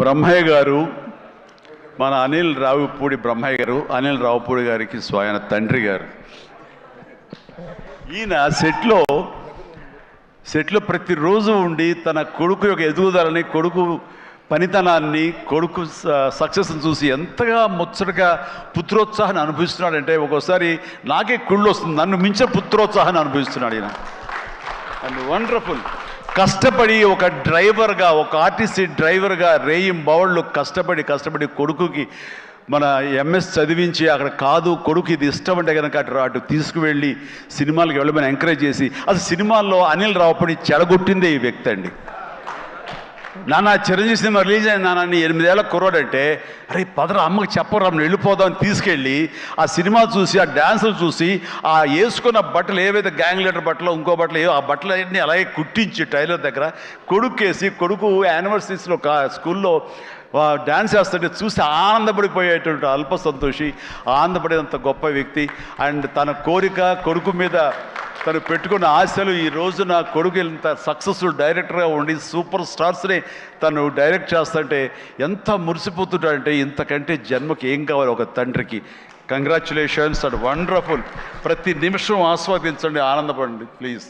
బ్రహ్మయ్య గారు, మన అనిల్ రావుపూడి బ్రహ్మయ్య గారు, అనిల్ రావుపూడి గారికి స్వయం తండ్రి గారు. ఈయన సెట్లో ప్రతిరోజు ఉండి తన కొడుకు యొక్క ఎదుగుదలని, కొడుకు పనితనాన్ని, కొడుకు సక్సెస్ని చూసి ఎంతగా ముచ్చటగా పుత్రోత్సాహాన్ని అనుభవిస్తున్నాడంటే ఒక్కోసారి నాకే కుళ్ళు వస్తుంది. నన్ను మించిన పుత్రోత్సాహాన్ని అనుభవిస్తున్నాడు ఈయన. And wonderful. కష్టపడి ఒక డ్రైవర్గా, ఒక ఆర్టీసీ డ్రైవర్గా రేయింబవళ్ళు కష్టపడి కొడుకుకి మన ఎంఎస్ చదివించి అక్కడ కాదు కొడుకు ఇది ఇష్టం అంటే కనుక అటు తీసుకువెళ్ళి సినిమాలకు వెళ్ళమని ఎంకరేజ్ చేసి, అసలు సినిమాల్లో అనిల్ రావుపూడి చెడగొట్టిందే ఈ వ్యక్తి అండి. నాన్న చిరంజీవి సినిమా రిలీజ్ అయింది నాన్న, 8 ఏళ్ళ కుర్రాడంటే, అరే పదరా అమ్మకి చెప్పరా వెళ్ళిపోదామని తీసుకెళ్ళి ఆ సినిమా చూసి, ఆ డ్యాన్సులు చూసి, ఆ వేసుకున్న బట్టలు ఏవైతే గ్యాంగ్ లీడర్ బట్టలు, ఇంకో బట్టలు ఏవో, ఆ బట్టలు అన్నీ అలాగే కుట్టించి టైలర్ దగ్గర కొడుకేసి, కొడుకు యానివర్సరీస్లో స్కూల్లో డ్యాన్స్ చేస్తుంటే చూసి ఆనందపడిపోయేటువంటి అల్ప సంతోషి, ఆనందపడేంత గొప్ప వ్యక్తి. అండ్ తన కోరిక, కొడుకు మీద తను పెట్టుకున్న ఆశలు, ఈ రోజు నా కొడుకు ఇంత సక్సెస్ఫుల్ డైరెక్టర్గా ఉండి సూపర్ స్టార్స్ని తను డైరెక్ట్ చేస్తుంటే ఎంత మురిసిపోతుంటాడంటే, ఇంతకంటే జన్మకి ఏం కావాలి ఒక తండ్రికి. Congratulations and wonderful. ప్రతి నిమిషం ఆస్వాదించండి, ఆనందపడండి ప్లీజ్.